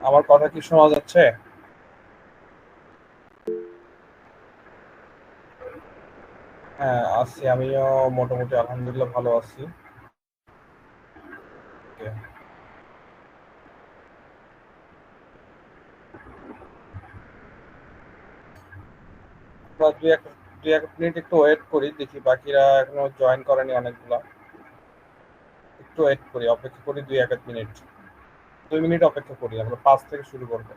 আমার কথা কি শোনা যাচ্ছে? হ্যাঁ, আছি। আমিও মোটামুটি আলহামদুলিল্লাহ ভালো আছি। ওকে। আমরা দুই এক মিনিট একটু ওয়েট করি, দেখি বাকিরা এখনো জয়েন করেনি অনেকগুলা। একটু ওয়েট করি, অপেক্ষা করি দুই এক মিনিট। 2 মিনিট অপেক্ষা করি, আমরা 5 থেকে শুরু করবো।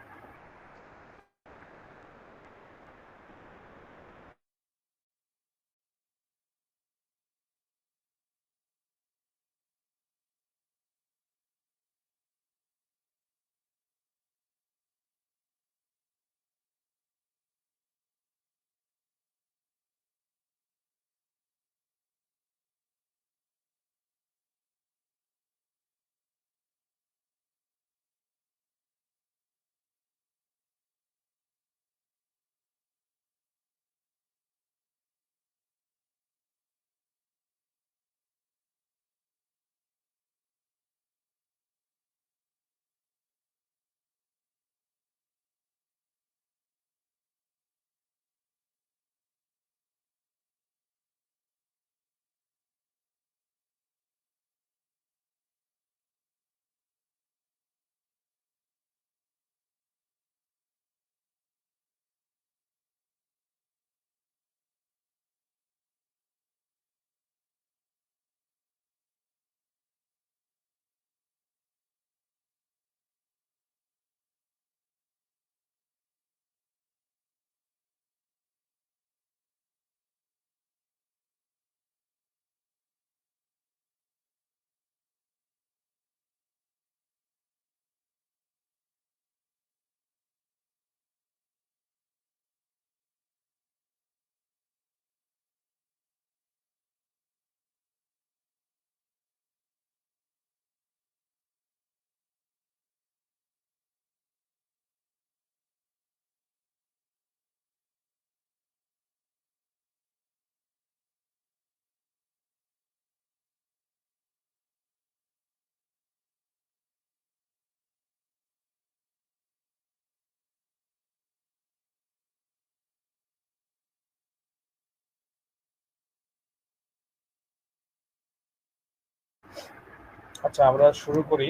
আচ্ছা, আমরা শুরু করি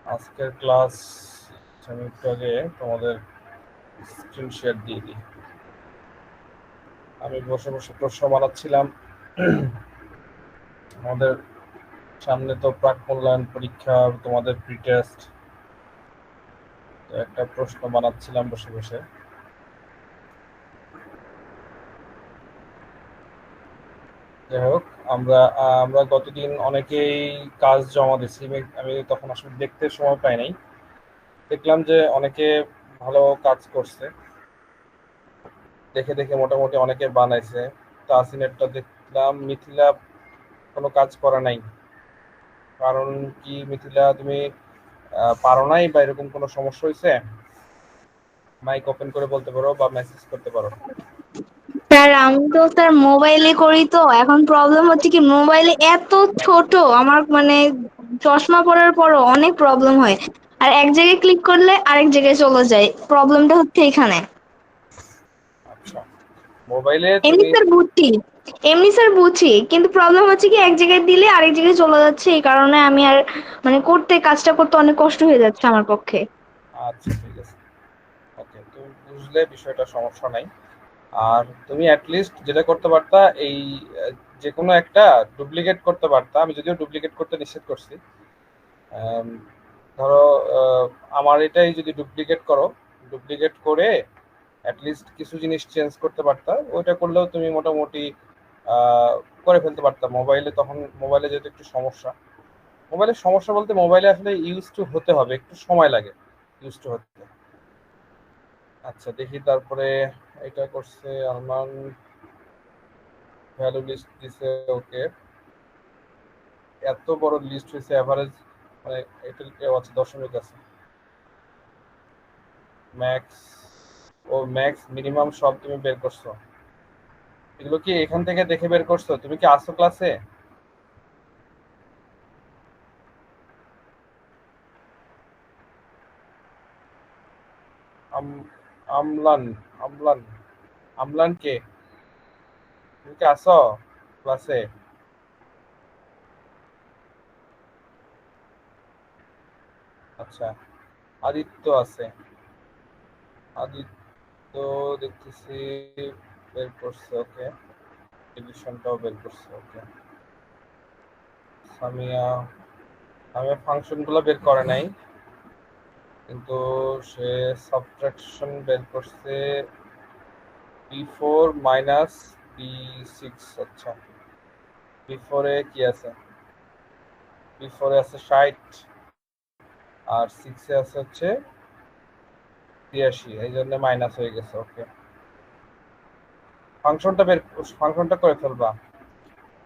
আজকের ক্লাস। আমি একটু আগে তোমাদের স্ক্রিন শেয়ার দিয়ে দিই। আমি বসে বসে প্রশ্ন বানাচ্ছিলাম। আমাদের সামনে তো প্রাক মূল্যায়ন পরীক্ষা, তোমাদের প্রি টেস্ট। একটা প্রশ্ন বানাচ্ছিলাম বসে বসে। যাই হোক, আমরা আমরা গতদিন অনেকেই কাজ জমা দিচ্ছি। আমি তখন আসলে দেখতে সময় পাই নাই। দেখলাম যে অনেকে ভালো কাজ করছে। দেখে দেখে মোটামুটি অনেকে বানাইছে। তাসিনেরটা দেখলাম, মিথিলা কোনো কাজ করা নাই। কারণ কি মিথিলা, তুমি পারো নাই বা এরকম কোনো সমস্যা হয়েছে? মাইক ওপেন করে বলতে পারো বা মেসেজ করতে পারো। স্যার আমি তো স্যার মোবাইলে করি, তো এখন প্রবলেম হচ্ছে কি মোবাইলে এত ছোট আমার মানে চশমা পরার পরও অনেক প্রবলেম হয়। আর এক জায়গায় ক্লিক করলে আরেক জায়গায় চলে যায়, প্রবলেমটা হচ্ছে এখানে। আচ্ছা, মোবাইলে এমনি তুমি স্যার বুঝছি, এমনি স্যার বুঝছি, কিন্তু প্রবলেম হচ্ছে কি এক জায়গায় দিলে আরেক জায়গায় চলে যাচ্ছে, এই কারণে আমি আর মানে কাজটা করতে অনেক কষ্ট হয়ে যাচ্ছে আমার পক্ষে। আচ্ছা, ঠিক আছে। ওকে, তুমি বুঝলে বিষয়টা, সমস্যা নাই। আর তুমি অ্যাটলিস্ট যেটা করতে পারতা, এই যে কোনো একটা ডুপ্লিকেট করতে পারতা। আমি যদিও ডুপ্লিকেট করতে নিষেধ করছি। আম, ধরো, আহ, আমার এটাই যদি ডুপ্লিকেট করো, ডুপ্লিকেট করে অ্যাটলিস্ট কিছু জিনিস চেঞ্জ করতে পারতা। ওইটা করলেও তুমি মোটামুটি আহ, করে ফেলতে পারতা মোবাইলে। তখন মোবাইলে যেহেতু একটু সমস্যা, মোবাইলের সমস্যা বলতে মোবাইলে আসলে ইউজ টু হতে হবে, একটু সময় লাগে ইউজ টু হতে। আচ্ছা, দেখি তারপরে। এটা করছে আরমান, ভ্যালু লিস্ট দিছে। ওকে, এত বড় লিস্ট হয়েছে, এভারেজ মানে এটা আচ্ছা, দশমিক আছে। ম্যাক্স, ও ম্যাক্স মিনিমাম সব তুমি বের করছো? এগুলো কি এখান থেকে দেখে বের করছো? তুমি কি আসছো ক্লাসে? আমলান আমলান আমলান কে? তুমি কি আসো ক্লাসে? আচ্ছা, আদিত্য আছে। আদিত্য দেখতেছি বের করছে, ওকে। ডিভিশনটাও বের করছে, ওকে। সামিয়া সামিয়া ফাংশনগুলো বের করে নাই, কিন্তু সে সাবট্রাকশন বের করছে p4 মাইনাস p6। আচ্ছা, p4 এ কি আছে? p4 এ আছে 60 আর 6 এ আছে হচ্ছে 83, এই জন্য মাইনাস হয়ে গেছে, ওকে। ফাংশনটা করে ফেলবা।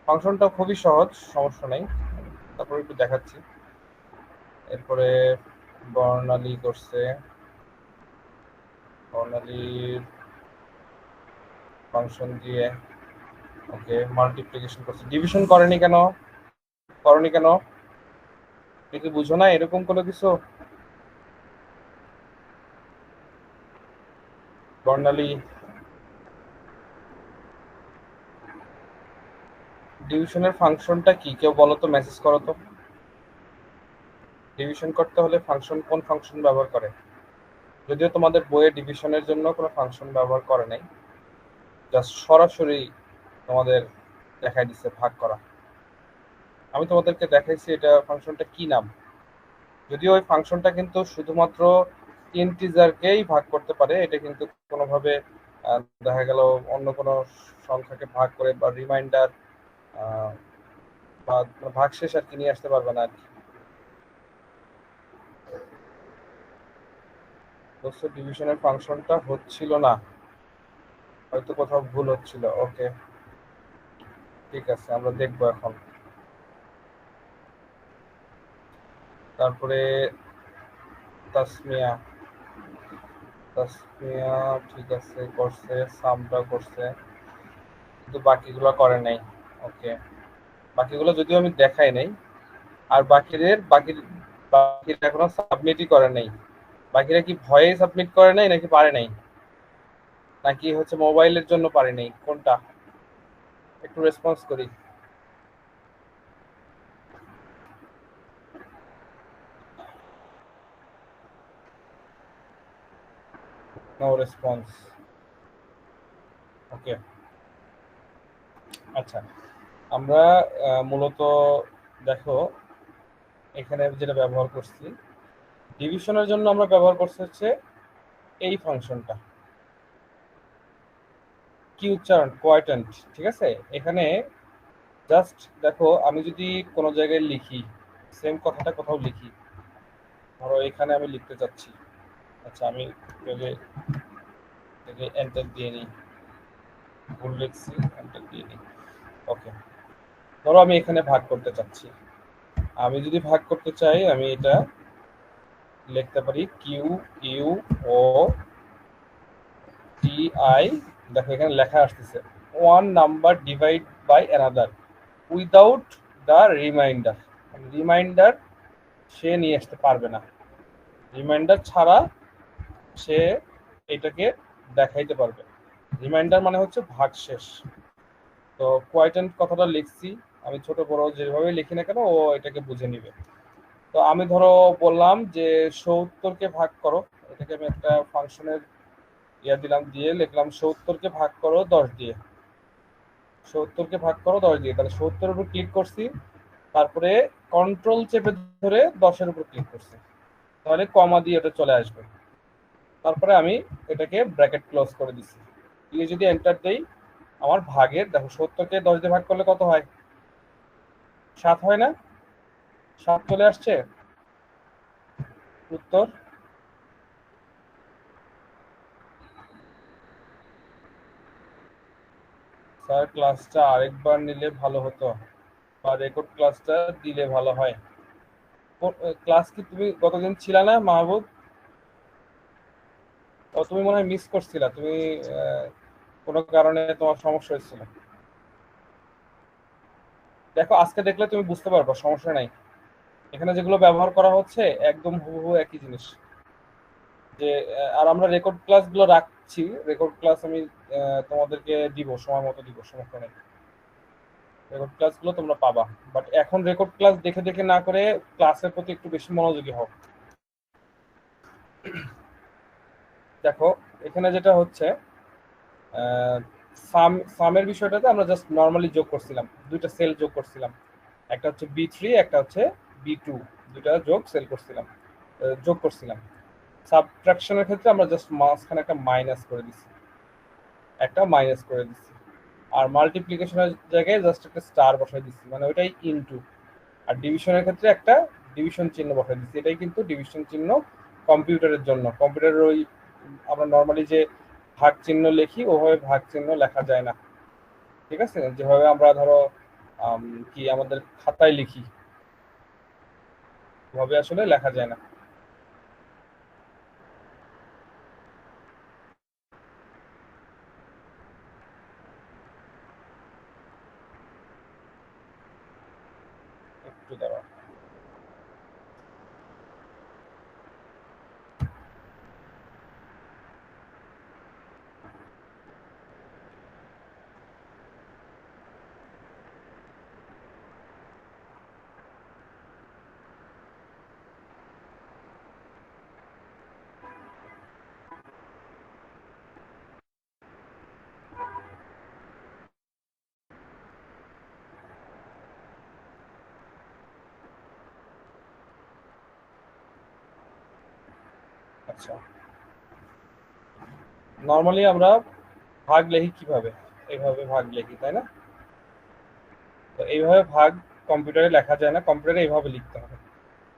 ফাংশনটা খুবই সহজ, সমস্যা নেই। তারপর একটু দেখাচ্ছি। এরপরে বর্ণালী করছে, বর্ণালীর ফাংশন দিয়ে ওকে মাল্টিপ্লিকেশন করছে। ডিভিশন করনি কেন? তুমি কি বুঝো না এরকম কোনো কিছু? বর্ণালী ডিভিশনের ফাংশনটা কি কেউ বলো তো, মেসেজ করো তো। ডিভিশন করতে হলে কোন ফাংশন ব্যবহার করে? যদিও তোমাদের বইয়ে ডিভিশনের জন্য কোনো ফাংশন ব্যবহার করে নাই, জাস্ট সরাসরি তোমাদের দেখাই দিচ্ছে ভাগ করা। আমি তোমাদেরকে দেখাইছি এটা ফাংশনটা কি নাম। যদিও ওই ফাংশনটা কিন্তু শুধুমাত্র ইন্টিজারকেই ভাগ করতে পারে, এটা কিন্তু কোনোভাবে দেখা গেল অন্য কোনো সংখ্যাকে ভাগ করে বা রিমাইন্ডার বা ভাগশেষ আর কি নিয়ে আসতে পারবে না আর কি। দোস্ত ডিভিশনের ফাংশনটা হচ্ছিল না, হয়তো কোথাও ভুল হচ্ছিল, ওকে। ঠিক আছে, আমরা দেখবো এখন। তারপরে তাসমিয়া তাসমিয়া ঠিক আছে, করছে, সামটা করছে, কিন্তু বাকিগুলো করে নাই, ওকে। বাকিগুলো যদিও আমি দেখাই নাই। আর বাকিরা এখনো সাবমিটই করে নাই। বাকিরা কি ভয়ে সাবমিট করে নাই নাকি পারে নাই, নাকি হচ্ছে মোবাইলের জন্য পারে নাই, কোনটা? একটু রেসপন্স করি। নো রেসপন্স, ওকে। আচ্ছা, আমরা মূলত দেখো এখানে যেটা ব্যবহার করছি ডিভিশনের জন্য, আমরা ব্যবহার করছি হচ্ছে এই ফাংশনটা, কি উচ্চারণ, কোয়াইটেন্ট। ঠিক আছে, এখানে জাস্ট দেখো, আমি যদি কোনো জায়গায় লিখি, সেম কথাটা কোথাও লিখি, ধরো এখানে আমি লিখতে চাচ্ছি। আচ্ছা, আমি এন্টার দিয়ে নিই, ভুল লিখছি, এন্টার দিয়ে নিই, ওকে। ধরো আমি এখানে ভাগ করতে চাচ্ছি, আমি যদি ভাগ করতে চাই আমি এটা লিখতে পারি Q U O T I. দেখো এখানে লেখা আসতেছে one number divide by another without the remainder. Remainder সে নিয়ে আসতে পারবে না, রিমাইন্ডার ছাড়া সে এটাকে দেখাইতে পারবে। রিমাইন্ডার মানে হচ্ছে ভাগশেষ। তো কোয়াইটেন্ট কথাটা লিখছি, আমি ছোট বড় যেভাবে লিখি না কেন ও এটাকে বুঝে নিবে। তো আমি ধরো বললাম যে ৭০-কে ভাগ করো, এটাকে আমি একটা ফাংশনের দিলাম, দিয়ে লিখলাম ৭০-কে ভাগ করো ১০ দিয়ে। ৭০-কে ভাগ করো ১০ দিয়ে, তাহলে ৭০-এর উপর ক্লিক করছি, তারপরে কন্ট্রোল চেপে ধরে ১০-এর উপর ক্লিক করছি, তাহলে কমা দিয়ে ওটা চলে আসবে। তারপরে আমি এটাকে ব্র্যাকেট ক্লোজ করে দিচ্ছি, দিয়ে যদি এন্টার দেই, আমার ভাগের দেখো ৭০-কে ১০ দিয়ে ভাগ করলে কত হয়? ৭ হয় না? ৭ চলে আসছে উত্তর। স্যার ক্লাসটা আরেকবার নিলে ভালো হতো, বা রেকর্ড ক্লাসটা দিলে ভালো হয়। ক্লাস কি তুমি গতদিন ছিলা না মাহবুব? ও তুমি মনে হয় মিস করছিলা, তুমি কোনো কারণে তোমার সমস্যা হয়েছিল। দেখো আজকে দেখলে তুমি বুঝতে পারবে, সমস্যা নাই। এখানে যেগুলো ব্যবহার করা হচ্ছে একদম হুবহু একই জিনিস, যে আর আমরা রেকর্ড ক্লাসগুলো রাখছি, রেকর্ড ক্লাস আমি তোমাদেরকে দিব, সময় মতো দিব, সমস্যা নেই। রেকর্ড ক্লাসগুলো তোমরা পাবা, বাট এখন রেকর্ড ক্লাস দেখে দেখে না করে ক্লাসের প্রতি একটু বেশি মনোযোগী হও। দেখো এখানে যেটা হচ্ছে, সামের বিষয়টাতে আমরা জাস্ট নর্মালি যোগ করছিলাম, দুইটা সেল যোগ করছিলাম, একটা হচ্ছে B3, একটা হচ্ছে B2, দুইটা যোগ করছিলাম। সাবট্রাকশনের ক্ষেত্রে আমরা জাস্ট মাঝখানে একটা মাইনাস করে দিচ্ছি, আর মাল্টিপ্লিকেশনের জায়গায় জাস্ট একটা স্টার বসাই দিচ্ছি, মানে ওইটাই ইনটু। আর ডিভিশনের ক্ষেত্রে একটা ডিভিশন চিহ্ন বসাই দিচ্ছি, এটাই কিন্তু ডিভিশন চিহ্ন কম্পিউটারের জন্য। কম্পিউটারের ওই আমরা নর্মালি যে ভাগ চিহ্ন লিখি ওভাবে ভাগ চিহ্ন লেখা যায় না, ঠিক আছে? যেভাবে আমরা ধরো কি আমাদের খাতায় লিখি ওভাবে আসলে লেখা যায় না। একটু দাঁড়াও। আচ্ছা, নর্মালি আমরা ভাগ লিখি কিভাবে? এইভাবে ভাগ লিখি, তাই না? তো এইভাবে ভাগ কম্পিউটারে লেখা যায় না, কম্পিউটারে এইভাবে লিখতে হবে,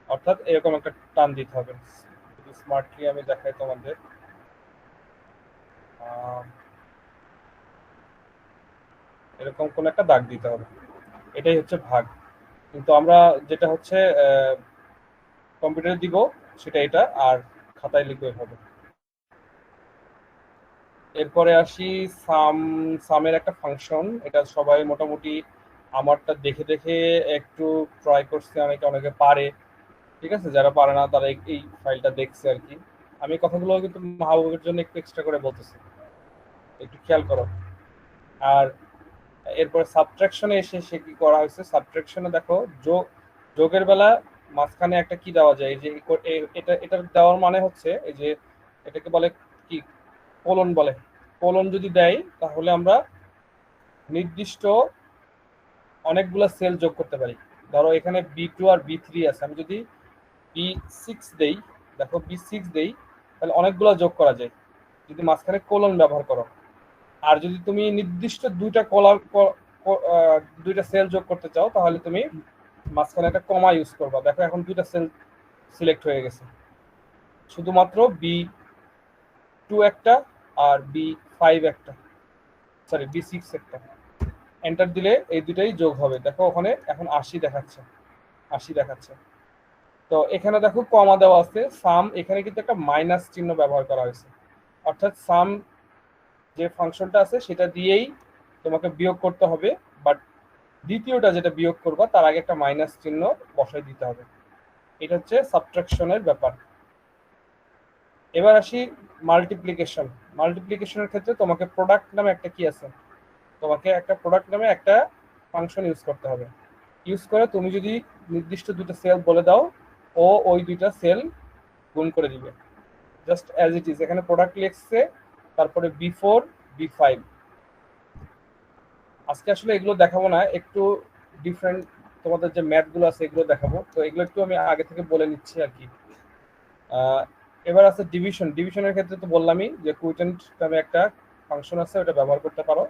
অর্থাৎ এরকম একটা টান দিতে হবে। যদি স্মার্টলি আমি দেখাই তোমাদের, এরকম কোন একটা দাগ দিতে হবে, এটাই হচ্ছে ভাগ। কিন্তু আমরা যেটা হচ্ছে কম্পিউটারে দিব সেটা এটা, আর খাতায় লিখবো এভাবে। এরপরে আসি সামের একটা ফাংশন, এটা সবাই মোটামুটি আমারটা দেখে দেখে একটু ট্রাই করছে, অনেকে পারে, ঠিক আছে? যারা পারে না তারা এই ফাইলটা দেখছে আর কি। আমি কথাগুলো কিন্তু মাহবুবের জন্য একটু এক্সট্রা করে বলতেছি, একটু খেয়াল করো। আর এরপরে সাবট্রাকশনে এসে সে কি করা হয়েছে, সাবট্রাকশনে দেখো যোগের বেলা মাঝখানে একটা কি দেওয়া যায়, এই যে এটা দেওয়ার মানে হচ্ছে এই যে এটাকে বলে কি, কোলন বলে। কোলন যদি দেয় তাহলে আমরা নির্দিষ্ট অনেকগুলো সেল যোগ করতে পারি। ধরো এখানে B2 আর B3 আছে, আমি যদি B6 দেই, দেখো B6 দেই, তাহলে অনেকগুলো যোগ করা যায় যদি মাঝখানে কোলন ব্যবহার করো। আর যদি তুমি নির্দিষ্ট দুইটা সেল যোগ করতে চাও তাহলে তুমি মাঝখানে একটা কমা ইউজ করবা। দেখো এখন দুইটা সেল সিলেক্ট হয়ে গেছে, শুধুমাত্র B2 একটা আর B5 একটা, সরি B6 একটা। এন্টার দিলে এই দুটাই যোগ হবে। দেখো ওখানে এখন 80 দেখাচ্ছে। তো এখানে দেখো কমা দেওয়া আছে, সাম, এখানে কিন্তু একটা মাইনাস চিহ্ন ব্যবহার করা হয়েছে, অর্থাৎ সাম যে ফাংশনটা আছে সেটা দিয়েই তোমাকে বিয়োগ করতে হবে, বাট দ্বিতীয়টা যেটা বিয়োগ করবা তার আগে একটা মাইনাস চিহ্ন বসাই দিতে হবে। এটা হচ্ছে সাবট্রাকশনের ব্যাপার। এবার আসি মাল্টিপ্লিকেশনের ক্ষেত্রে তোমাকে প্রোডাক্ট নামে একটা কি আছে, তোমাকে একটা প্রোডাক্ট নামে একটা ফাংশন ইউজ করতে হবে। ইউজ করে তুমি যদি নির্দিষ্ট দুটো সেল বলে দাও, ও ওই দুইটা সেল গুণ করে দিবে, জাস্ট অ্যাজ ইট ইজ। এখানে প্রোডাক্ট লিখছে, তারপরে B4 B5। আজকে আসলে এগুলো দেখাবো না, একটু ডিফারেন্ট তোমাদের যে ম্যাথগুলো আছে এগুলো দেখাবো, তো এগুলো একটু আমি আগে থেকে বলে নিচ্ছি আর কি। এবার আছে ডিভিশনের ক্ষেত্রে তো বললামই যে কুইটেন্ট নামে একটা ফাংশন আছে, ওটা ব্যবহার করতে পারো।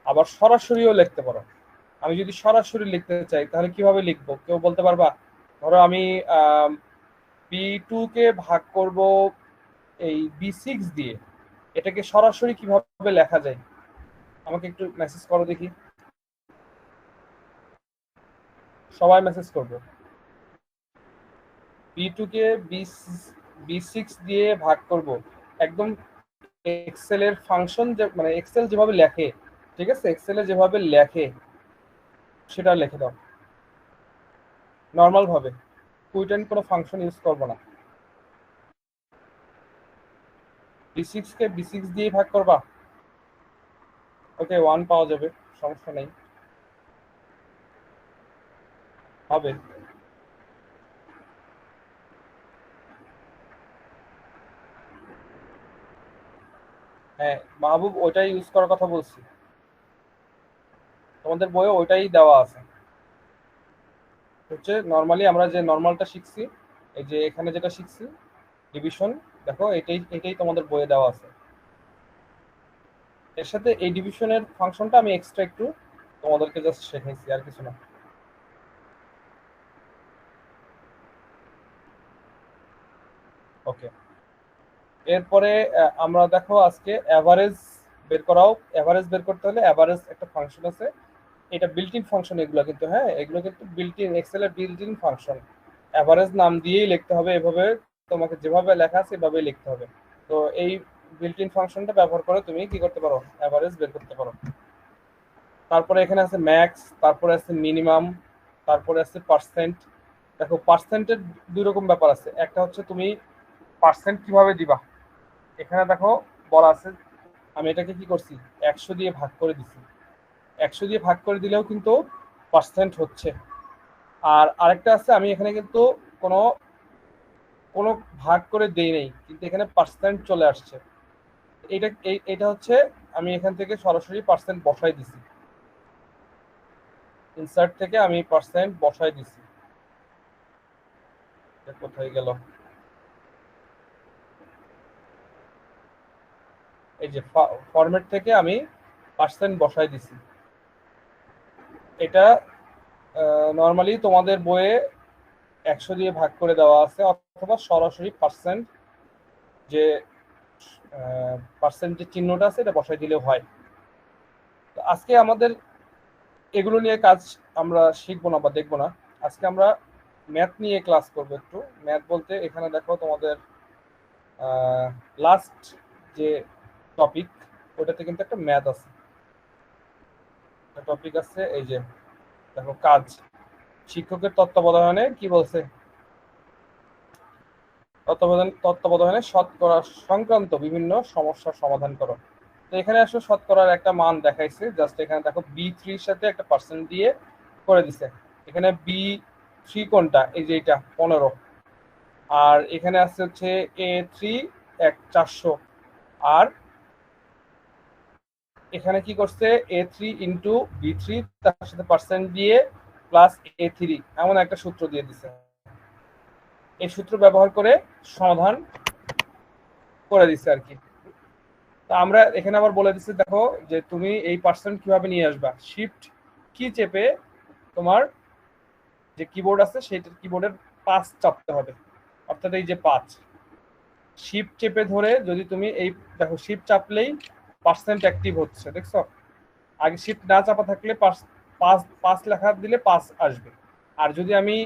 আবার সরাসরিও লিখতে পারো। আমি যদি সরাসরি লিখতে চাই তাহলে কিভাবে লিখবো, কেউ বলতে পারবা? ধরো আমি B2 কে ভাগ করব এই B6 দিয়ে, এটাকে সরাসরি কিভাবে লেখা যায়? আমাকে একটু মেসেজ করো দেখি, সবাই মেসেজ করবো। B2 কে B6 দিয়ে ভাগ করব, একদম এক্সেল এর ফাংশন, যে মানে এক্সেল যেভাবে লেখে, ঠিক আছে, এক্সেলে যেভাবে লেখে সেটা লিখে দাও নর্মাল ভাবে, কুইটেন কোনো ফাংশন ইউজ করবো না। B6 কে B6 দিয়ে ভাগ করবা, ওকে 1 পাওয়া যাবে, সমস্যা নেই, হবে। হ্যাঁ মাহবুব, ওইটাই ইউজ করার কথা বলছি, তোমাদের বইয়ে ওইটাই দেওয়া আছে। হচ্ছে নর্মালি আমরা যে নর্মালটা শিখছি, এই যে এখানে যেটা শিখছি ডিভিশন, দেখো এটাই এটাই তোমাদের বইয়ে দেওয়া আছে। এর সাথে এই ডিভিশনের ফাংশনটা আমি এক্সট্রা একটু তোমাদেরকে জাস্ট শেখাইছি, আর কিছু না। ওকে, এরপরে আমরা দেখো আজকে অ্যাভারেজ বের করাও। অ্যাভারেজ বের করতে হলে অ্যাভারেজ একটা ফাংশন আছে, এটা বিল্ট ইন ফাংশন এগুলো কিন্তু, হ্যাঁ এগুলো কিন্তু বিল্ট ইন, এক্সেলের বিল্ট ইন ফাংশন। অ্যাভারেজ নাম দিয়েই লিখতে হবে, এভাবে তোমাকে যেভাবে লেখা আছে এভাবেই লিখতে হবে। তো এই বিল্ট ইন ফাংশনটা ব্যবহার করে তুমি কি করতে পারো, অ্যাভারেজ বের করতে পারো। তারপরে এখানে আছে ম্যাক্স, তারপরে আছে মিনিমাম, তারপরে আছে পার্সেন্ট। দেখো পার্সেন্টের দুই রকম ব্যাপার আছে, একটা হচ্ছে তুমি পার্সেন্ট কিভাবে দিবা, এখানে দেখো বলা আছে, আমি এটাকে কি করছি 100 দিয়ে ভাগ করে দিছি, 100 দিয়ে ভাগ করে দিলেও কিন্তু পার্সেন্ট হচ্ছে। আর আরেকটা আছে, আমি এখানে কিন্তু কোনো কোনো ভাগ করে দেই নেই, কিন্তু এখানে পার্সেন্ট চলে আসছে। এটা হচ্ছে আমি এখান থেকে সরাসরি পার্সেন্ট বসাই দিছি, ইনসার্ট থেকে আমি পার্সেন্ট বসাই দিছি। কোথায় গেল, এই যে ফরম্যাট থেকে আমি পার্সেন্ট বসাই দিছি। এটা নর্মালি তোমাদের বইয়ে 100 দিয়ে ভাগ করে দেওয়া আছে, অথবা সরাসরি পার্সেন্ট, যে পার্সেন্ট যে চিহ্নটা আছে এটা বসাই দিলেও হয়। তো আজকে আমাদের এগুলো নিয়ে কাজ আমরা শিখবো না বা দেখবো না, আজকে আমরা ম্যাথ নিয়ে ক্লাস করবো একটু। ম্যাথ বলতে এখানে দেখো তোমাদের লাস্ট যে টপিক, ওটাতে কিন্তু একটা ম্যাথ আছে, একটা টপিক আছে, এই যে দেখো কাজ, শিক্ষকের তত্ত্বাবধানে কি বলছে, তত্ত্বাবধানে শতকরা সংক্রান্ত বিভিন্ন সমস্যার সমাধান করো। তো এখানে আসলে শতকরার একটা মান দেখাইছে, জাস্ট এখানে দেখো B3 এর সাথে একটা পার্সেন্ট দিয়ে করে দিছে। এখানে B3 কোনটা, এই যে এটা 15, আর এখানে আছে হচ্ছে A3 400, আর এখানে কি করছে A3 ইন্টু B3, তার সাথে পার্সেন্ট দিয়ে প্লাস A3, এমন একটা সূত্র দিয়ে দিছে। এই সূত্র ব্যবহার করে সমাধান করে দিচ্ছে আর কি। তা আমরা এখানে আবার বলে দিচ্ছি, দেখো যে তুমি এই পার্সেন্ট কিভাবে নিয়ে আসবা, শিফট কি চেপে তোমার যে কিবোর্ড আছে সেইটার কিবোর্ডের 5 চাপতে হবে, অর্থাৎ এই যে 5, শিফট চেপে ধরে যদি তুমি এই দেখো শিফট চাপলেই পার্সেন্ট অ্যাক্টিভ হচ্ছে, দেখছো? আগে শিফট না চাপা থাকলে 5 লেখা দিলে 5 আসবে, আর যদি আমি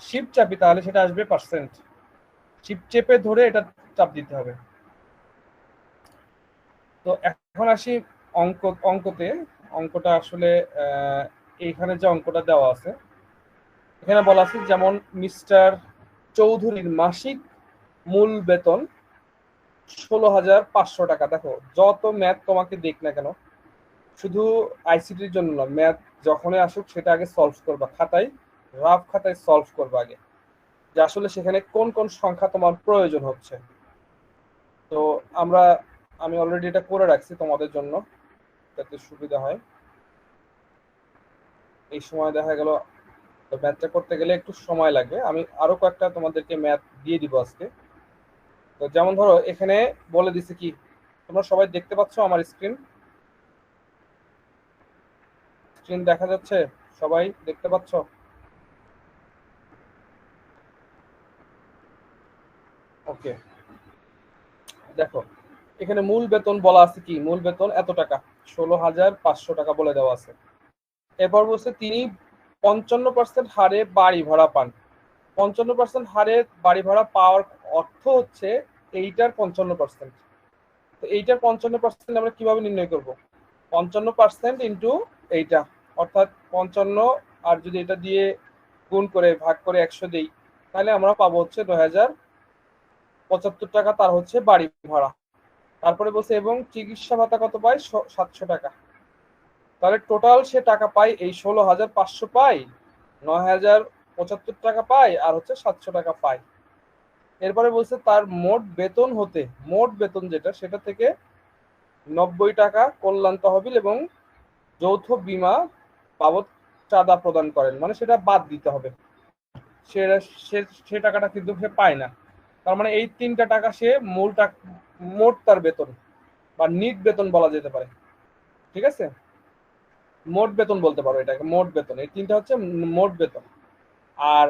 শিফট চাপি তাহলে সেটা আসবে পার্সেন্ট। শিফট চেপে ধরে এটা চাপ দিতে হবে। তো এখন আসি অঙ্কতে। অঙ্কটা আসলে এইখানে যে অঙ্কটা দেওয়া আছে, এখানে বলা আছে যেমন মিস্টার চৌধুরীর মাসিক মূল বেতন 16,500 টাকা। দেখো যত ম্যাথ তোমাকে দিক না কেন, শুধু আইসিটির জন্য না, ম্যাথ যখনই আসুক সেটা আগে সলভ করবা, খাতায় রাফ খাতায় সলভ করবা আগে, যে আসলে সেখানে কোন কোন সংখ্যা তোমার প্রয়োজন হচ্ছে। তো আমি অলরেডি এটা করে রাখছি তোমাদের জন্য যাতে সুবিধা হয়। এই সময় দেখা গেল ম্যাথটা করতে গেলে একটু সময় লাগবে, আমি আরো কয়েকটা তোমাদেরকে ম্যাথ দিয়ে দিব আজকে। তো যেমন ধরো এখানে বলে দিছে কি, তোমরা সবাই দেখতে পাচ্ছ আমার স্ক্রিন, স্ক্রিন দেখা যাচ্ছে, সবাই দেখতে পাচ্ছ? ওকে, দেখো এখানে মূল বেতন বলা আছে কি, মূল বেতন এত টাকা, 16,500 টাকা বলে দেওয়া আছে। এরপর বলছে তিনি 55% হারে বাড়ি ভাড়া পান। 55% হারে বাড়ি ভাড়া পাওয়ার অর্থ হচ্ছে এইটার 55%। তো এইটার 55% আমরা কিভাবে নির্ণয় করব, 55% ইন্টু এইটা, অর্থাৎ 55, আর যদি এটা দিয়ে গুণ করে ভাগ করে 100 দিই, তাহলে আমরা পাবো হচ্ছে 2,075 টাকা তার হচ্ছে বাড়ি ভাড়া। তারপরে বলছে এবং চিকিৎসা ভাতা কত পায়, 700 টাকা। তাহলে টোটাল সে টাকা পায় এই 16,500 পায়, 9,075 টাকা পায়, আর হচ্ছে 700 টাকা পায়। এরপরে বলছে তার মোট বেতন হতে, মোট বেতন যেটা সেটা থেকে 90 টাকা কল্যাণ তহবিল এবং যৌথ বীমা বাবদ চাঁদা প্রদান করেন, মানে সেটা বাদ দিতে হবে। সে টাকাটা কিন্তু সে পায় না। তার মানে এই 3টা টাকা সে মূল টাকা, মোট তার বেতন বা নিট বেতন বলা যেতে পারে। ঠিক আছে, মোট বেতন বলতে পারো এটাকে, মোট বেতন। এই 3টা হচ্ছে মোট বেতন। আর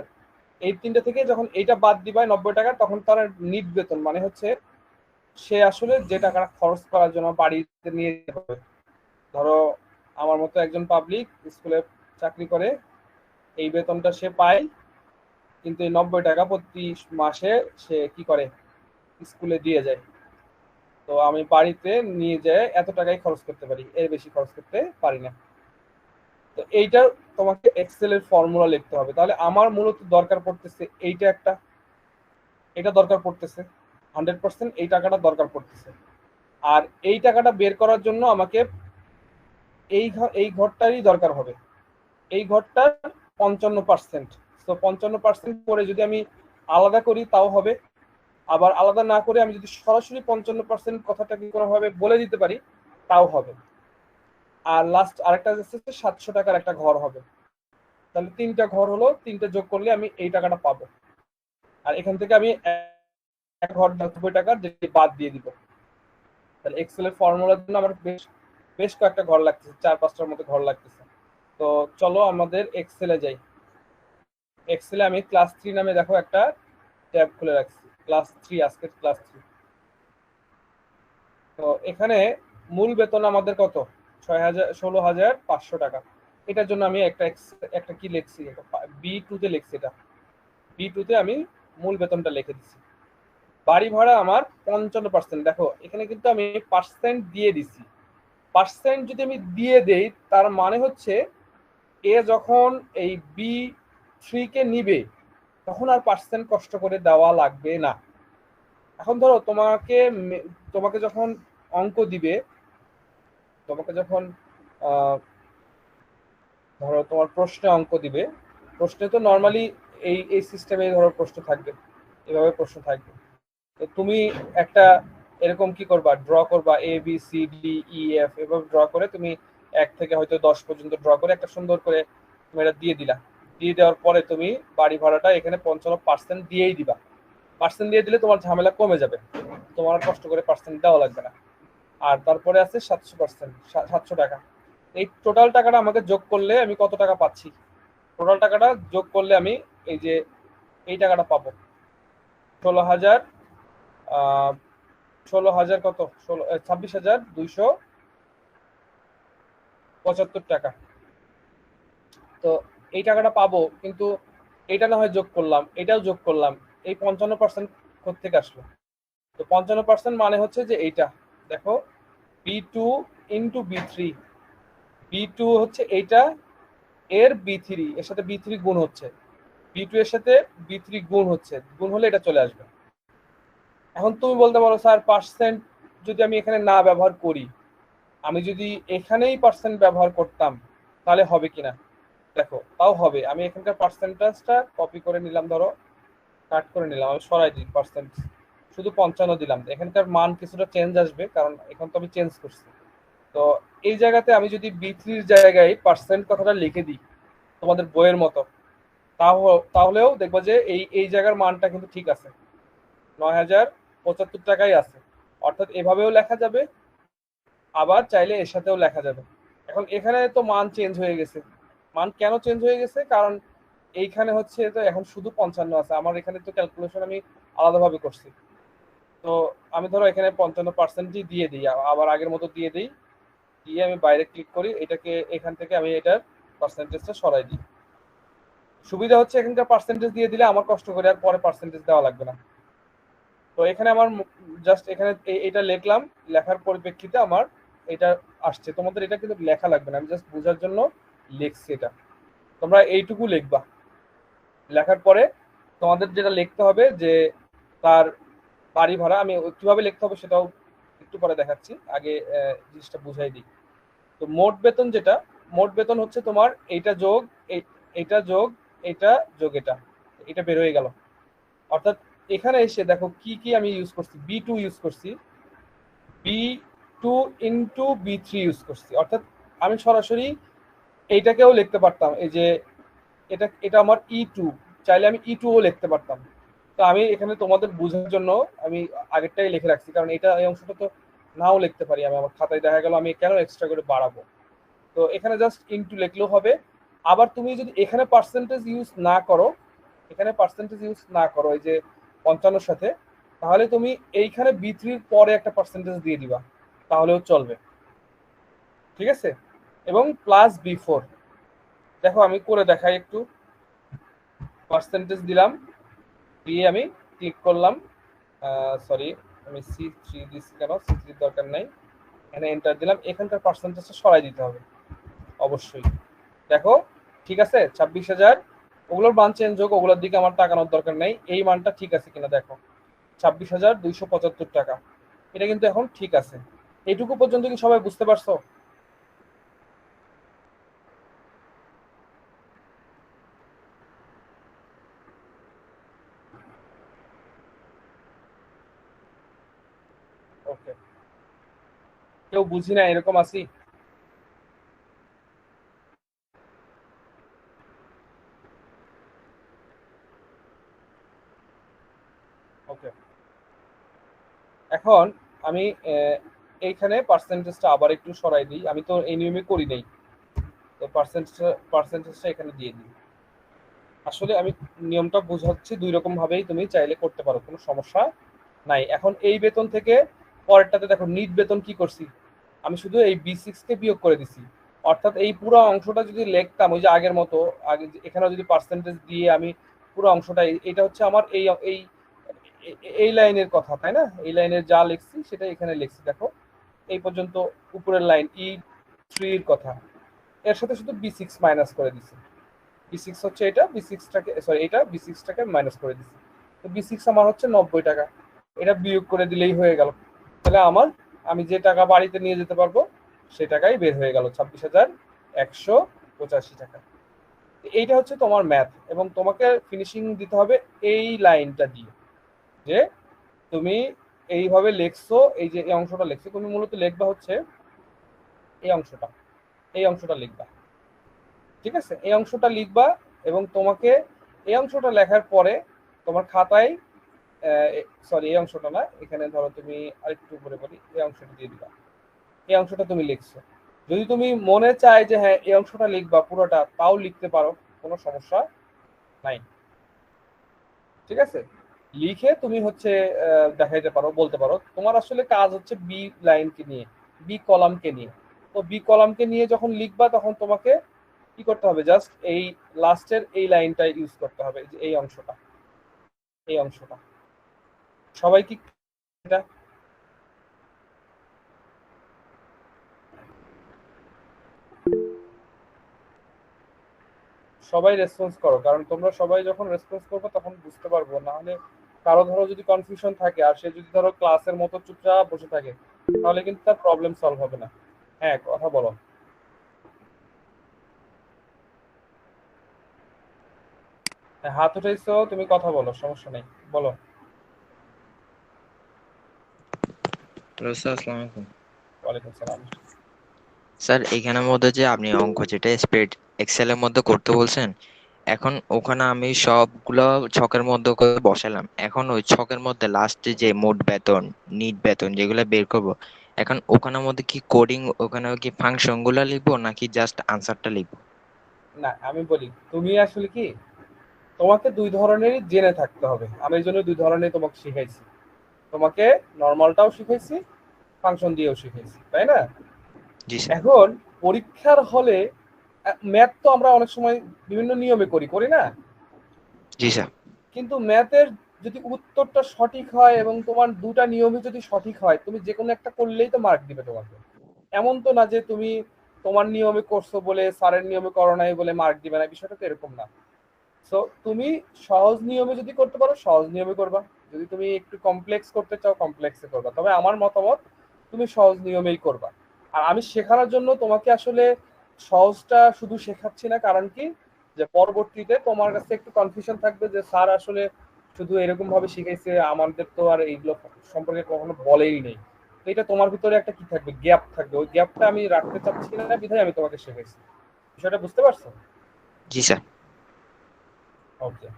এই 3টা থেকে যখন এইটা বাদ দিবা 90 টাকা, তখন তার নিট বেতন মানে হচ্ছে সে আসলে যে টাকাটা খরচ করার জন্য বাড়িতে নিয়ে যেতে হবে। ধরো আমার মতো একজন পাবলিক স্কুলে চাকরি করে, এই বেতনটা সে পায়, কিন্তু এই 90 টাকা প্রতি মাসে সে কি করে, স্কুলে দিয়ে যায়। তো আমি বাড়িতে নিয়ে যেয়ে এত টাকাই খরচ করতে পারি, এর বেশি খরচ করতে পারি না। তো এইটা তোমাকে এক্সেল এর ফর্মুলা লিখতে হবে। তাহলে আমার মূলত দরকার পড়তেছে এইটা একটা, এটা দরকার পড়তেছে 100%, এই টাকাটা দরকার পড়তেছে। আর এই টাকাটা বের করার জন্য আমাকে এই ঘরটারই দরকার হবে, এই ঘরটার 55%। তো 55% করে যদি আমি আলাদা করি তাও হবে, আবার আলাদা না করে আমি যদি সরাসরি 55% কথাটাকে কোনোভাবে বলে দিতে পারি তাও হবে। আর লাস্ট আরেকটা হচ্ছে 700 টাকার একটা ঘর হবে। তাহলে 3টা ঘর হলো, 3টা যোগ করলে আমি এই টাকাটা পাবো। আর এখান থেকে আমি এক ঘর 90 টাকার যে বাদ দিয়ে দিব। তাহলে এক্সেল এর ফর্মুলার জন্য আমার বেশ বেশ কয়েকটা ঘর লাগতেছে, 4-5টার মতো ঘর লাগতেছে। তো চলো আমাদের এক্সেলে যাই। এক্সেলে আমি ক্লাস 3 নামে দেখো একটা ট্যাব খুলে রাখছি, ক্লাস 3, আজকে ক্লাস 3। তো এখানে মূল বেতন আমাদের কত, 16,500 টাকা। এটার জন্য আমি একটা কি লিখছি, B2 তে লিখছি। এটা B2 তে আমি মূল বেতনটা লিখে দিচ্ছি। বাড়ি ভাড়া আমার 55%। দেখো এখানে কিন্তু আমি পার্সেন্ট দিয়ে দিছি। পার্সেন্ট যদি আমি দিয়ে দেই তার মানে হচ্ছে এ যখন এই B3 কে নিবে তখন আর পার্সেন্ট কষ্ট করে দেওয়া লাগবে না। এখন ধরো তোমাকে যখন অঙ্ক দিবে, তোমাকে যখন ধরো তোমার প্রশ্নে অঙ্ক দিবে, প্রশ্নে তো নর্মালি এই সিস্টেমে ধরো প্রশ্ন থাকবে, এভাবে প্রশ্ন থাকবে। তো তুমি একটা এরকম কি করবা, ড্র করবা ABCDEF, এভাবে ড্র করে তুমি 1 থেকে হয়তো 10 পর্যন্ত ড্র করে একটা সুন্দর করে তুমি এটা দিয়ে দিলা। দিয়ে দেওয়ার পরে তুমি বাড়ি ভাড়াটা এখানে 55% দিয়েই দিবা। পার্সেন্ট দিয়ে দিলে তোমার ঝামেলা কমে যাবে, তোমার কষ্ট করে পার্সেন্ট দেওয়া লাগবে না। আর তারপরে আছে 700%, 700 টাকা। এই টোটাল টাকাটা আমাকে যোগ করলে আমি কত টাকা পাচ্ছি, টোটাল টাকাটা যোগ করলে আমি এই যে এই টাকাটা পাবো 16,000, 16,000 কত, 26,275 টাকা। তো এই টাকাটা পাবো, কিন্তু এইটা না হয় যোগ করলাম, এটাও যোগ করলাম, এই 55% থেকে আসলো। তো 55% মানে হচ্ছে যে এইটা দেখো, B2 ইন্টু B3, B2 হচ্ছে এইটা, এর B3 এর সাথে B3 গুণ হচ্ছে, B2 এর সাথে B3 গুণ হচ্ছে, গুণ হলে এটা চলে আসবে। এখন তুমি বলতে পারো স্যার পার্সেন্ট যদি আমি এখানে না ব্যবহার করি, আমি যদি এখানেই পার্সেন্ট ব্যবহার করতাম তাহলে হবে কিনা। দেখো তাও হবে। আমি এখানকার পার্সেন্টেজটা কপি করে নিলাম, ধরো কাট করে নিলাম, আমি সরাই দিই পার্সেন্ট, শুধু 55 দিলাম। এখানকার মান কিছুটা চেঞ্জ আসবে কারণ এখন তো আমি চেঞ্জ করছি। তো এই জায়গাতে আমি যদি B3-র জায়গায় পার্সেন্ট কথাটা লিখে দিই তোমাদের বইয়ের মতো, তাহলেও দেখবো যে এই জায়গার মানটা কিন্তু ঠিক আছে, 9,075 টাকাই আছে। অর্থাৎ এভাবেও লেখা যাবে, আবার চাইলে এর সাথেও লেখা যাবে। এখন এখানে তো মান চেঞ্জ হয়ে গেছে। মান কেন চেঞ্জ হয়ে গেছে, কারণ এইখানে হচ্ছে তো এখন শুধু 55 আছে, আমার এখানে তো ক্যালকুলেশন আমি আলাদাভাবে করছি। তো আমি ধরো এখানে 55%ই দিয়ে দিই, আবার আগের মতো দিয়ে দিই, দিয়ে আমি বাইরে ক্লিক করি, এটাকে এখান থেকে আমি এটার পার্সেন্টেজটা সরাই দিই। সুবিধা হচ্ছে এখানকার পার্সেন্টেজ দিয়ে দিলে আমার কষ্ট করে আর পরে পার্সেন্টেজ দেওয়া লাগবে না। তো এখানে আমার জাস্ট এখানে এটা লিখলাম, লেখার পরিপ্রেক্ষিতে আমার এটা আসছে। তোমাদের এটা কিন্তু লেখা লাগবে না, আমি জাস্ট বোঝার জন্য লিখছি এটা। তোমরা এইটুকু লিখবা। লেখার পরে তোমাদের যেটা লিখতে হবে যে তার বাড়ি ভাড়া, আমি কিভাবে লিখতে হবে সেটাও একটু পরে দেখাচ্ছি, আগে জিনিসটা বুঝাই দিই। তো মোট বেতন যেটা, মোট বেতন হচ্ছে তোমার এইটা যোগ এইটা যোগ এটা যোগ এটা বের হয়ে গেল। অর্থাৎ এখানে এসে দেখো কি কি আমি ইউজ করছি, B2 ইউজ করছি, B2 ইন্টু B3 ইউজ করছি। অর্থাৎ আমি সরাসরি এইটাকেও লিখতে পারতাম, এই যে এটা এটা আমার E2, চাইলে আমি E2ও লিখতে পারতাম। তো আমি এখানে তোমাদের বোঝার জন্য আমি আগেরটাই লিখে রাখছি, কারণ এটা এই অংশটা তো নাও লিখতে পারি আমি, আমার খাতায় দেখা গেল আমি কেন এক্সট্রা করে বাড়াবো। তো এখানে জাস্ট ইনটু লিখলেও হবে। আবার তুমি যদি এখানে পার্সেন্টেজ ইউজ না করো, এখানে পার্সেন্টেজ ইউজ না করো এই যে 55 সাথে, তাহলে তুমি এইখানে B3 পরে একটা পার্সেন্টেজ দিয়ে দিবা, তাহলেও চলবে। ঠিক আছে, এবং প্লাস B4, দেখো আমি করে দেখাই একটু। পার্সেন্টেজ দিলাম, দিয়ে আমি ক্লিক করলাম, সরি আমি C3 দিচ্ছি, কেন C3 দরকার নাই, এখানে এন্টার দিলাম। এখানকার পার্সেন্টেজটা সরাই দিতে হবে অবশ্যই। দেখো ঠিক আছে, 26,000, ওগুলোর মান চেঞ্জ হোক, ওগুলোর দিকে আমার তাকানোর দরকার নেই, এই মানটা ঠিক আছে কিনা দেখো, 26,275 টাকা, এটা কিন্তু এখন ঠিক আছে। এইটুকু পর্যন্ত কি সবাই বুঝতে পারছো? ওকে, কেউ বুঝি না এরকম আছি? ওকে, এখন আমি এইখানে পার্সেন্টেজটা আবার একটু সরাই দিই, আমি তো এই নিয়মে করি নাই, তো পার্সেন্টেজটা এখানে দিয়ে দিই। আসলে আমি নিয়মটা বোঝাচ্ছি, দুই রকম ভাবেই তুমি চাইলে করতে পারো, কোনো সমস্যা নাই। এখন এই বেতন থেকে পরেরটাতে দেখো নিট বেতন কি করছি, আমি শুধু এই B6 কে বিয়োগ করে দিছি। অর্থাৎ এই পুরো অংশটা যদি লিখতাম ওই যে আগের মতো, আগে এখানে যদি পার্সেন্টেজ দিয়ে আমি পুরো অংশটা, এটা হচ্ছে আমার এই এই এই লাইনের কথা, তাই না? এই লাইনের যা লিখছি সেটা এখানে লিখছি, দেখো এই পর্যন্ত উপরের লাইন E3 এর কথা, এর সাথে শুধু B6 মাইনাস করে দিছি। B6 হচ্ছে এটা, B6টাকে সরি এটা B6টাকে মাইনাস করে দিছি। তো B6 আমার হচ্ছে 90 টাকা, এটা বিয়োগ করে দিলেই হয়ে গেল। তাহলে আমার, আমি যে টাকা বাড়িতে নিয়ে যেতে পারবো সে টাকাই বের হয়ে গেল, 26,185 টাকা। এইটা হচ্ছে তোমার ম্যাথ, এবং তোমাকে ফিনিশিং দিতে হবে এই লাইনটা দিয়ে, যে তুমি এইভাবে লেখছো, এই যে এই অংশটা লেখছো, তুমি মূলত লিখবা হচ্ছে এই অংশটা, এই অংশটা লিখবা। ঠিক আছে, এই অংশটা লিখবা, এবং তোমাকে এই অংশটা লেখার পরে তোমার খাতায়, সরি এই অংশটা না, এখানে ধরো তুমি আরেকটু উপরে বলি, এই অংশটা দিয়ে দিবা। এই অংশটা তুমি লিখছো, যদি তুমি মনে চাই যে হ্যাঁ এই অংশটা লিখবা পুরোটা, তাও লিখতে পারো, কোনো সমস্যা নাই। ঠিক আছে, লিখে তুমি হচ্ছে দেখাইতে পারো, বলতে পারো তোমার আসলে কাজ হচ্ছে বি লাইনকে নিয়ে, বি কলামকে নিয়ে। তো বি কলামকে নিয়ে যখন লিখবা তখন তোমাকে কি করতে হবে, জাস্ট এই লাস্টের এই লাইনটা ইউজ করতে হবে, যে এই অংশটা, এই অংশটা। সবাই কি এটা, সবাই রেসপন্স করো, কারণ তোমরা সবাই যখন রেসপন্স করবে তখন বুঝতে পারবো, না হলে কারো ধরো যদি কনফিউশন থাকে আর সে যদি ধরো ক্লাসের মতো চুপচাপ বসে থাকে, তাহলে কিন্তু তার প্রবলেম সলভ হবে না। হ্যাঁ কথা বলো। হ্যাঁ, হাত উঠাইছো, তুমি কথা বলো, সমস্যা নেই, বলো। হ্যালো স্যার, আসসালামু আলাইকুম। ওয়ালাইকুম সালাম। স্যার এখানের মধ্যে যে আপনি অঙ্ক যেটা স্প্রেড এক্সেলের মধ্যে করতে বলছেন, এখন ওখানে আমি সবগুলো ছকের মধ্যে করে বসালাম। এখন ওই ছকের মধ্যে লাস্টে যে মোট বেতন, নিট বেতন যেগুলো বের করব, এখন ওখানের মধ্যে কি কোডিং, ওখানে কি ফাংশন গুলা লিখবো নাকি জাস্ট আনসারটা লিখবো? না আমি বলি, তুমি আসলে কি, তোমাকে দুই ধরনেরই জেনে থাকতে হবে, আমি এই জন্য দুই ধরনের তোমাকে শিখাইছি, তোমাকে নর্মালটাও শিখাইছি, ফাংশন দিয়েও শিখাইছি, তাই না? জি স্যার। এখন পরীক্ষার হলে ম্যাথ তো আমরা অনেক সময় বিভিন্ন নিয়মে করি, করি না? জি স্যার। কিন্তু ম্যাথের যদি উত্তরটা সঠিক হয় এবং তোমার দুটা নিয়মই যদি সঠিক হয়, তুমি যে কোনো একটা করলেই তো মার্ক দিবে তোমাকে। এমন তো না যে তুমি তোমার নিয়মে করছো বলে স্যারের নিয়মে করো নাই বলে মার্ক দিবে না, বিষয়টা তো এরকম না। সো তুমি সহজ নিয়মে যদি করতে পারো সহজ নিয়মে করবা, যদি তুমি একটু কমপ্লেক্স করতে চাও কমপ্লেক্সে করবা। তবে আমার মতামত তুমি সহজ নিয়মেই করবা। আর আমি শেখানোর জন্য তোমাকে আসলে সহজটা শুধু শেখাচ্ছি না, কারণ কি যে পরবর্তীতে তোমার কাছে একটু কনফিউশন থাকবে যে স্যার আসলে শুধু এরকম ভাবে শিখাইছে, আমাদের তো আর এইগুলো সম্পর্কে কখনো বলেই নেই। তো এটা তোমার ভিতরে একটা কি থাকবে, গ্যাপ থাকবে। ওই গ্যাপটা আমি রাখতে চাচ্ছি না, বিধায় আমি তোমাকে শিখাইছি। বিষয়টা বুঝতে পারছো? জি স্যার। ওকে,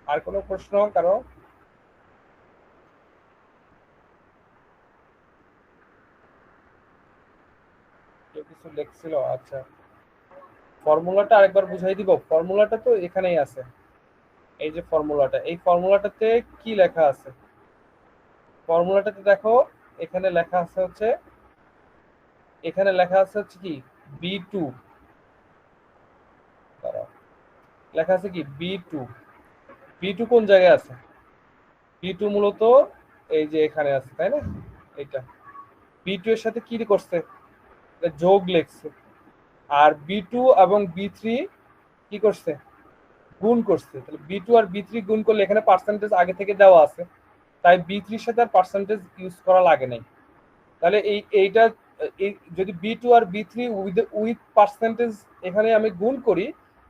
আর কোনো প্রশ্ন কারো? কেউ কিছু লিখছিল? আচ্ছা, ফর্মুলাটা আরেকবার বুঝাই দিব। ফর্মুলাটা তো এখানেই আছে, এই যে ফর্মুলাটা, এই ফর্মুলাটাতে কি লেখা আছে? ফর্মুলাটাতে দেখো, এখানে লেখা আছে হচ্ছে, এখানে লেখা আছে হচ্ছে কি বি2, লেখা আছে কি বি2। বি2 কোন জায়গায় আছে? বি2 মূলত এই যে এখানে আছে, তাই না? এটা বি2 এর সাথে কি করছে, এটা যোগ লিখছে। আর বি2 এবং বি3 কি করছে, গুণ করছে। তাহলে বি2 আর বি3 গুণ করলে এখানে পার্সেন্টেজ আগে থেকে দেওয়া আছে, তাই বি3 এর সাথে আর পার্সেন্টেজ ইউজ করা লাগে নাই। তাহলে এইটা যদি বি2 আর বি3 উইথ পার্সেন্টেজ এখানে আমি গুণ করি,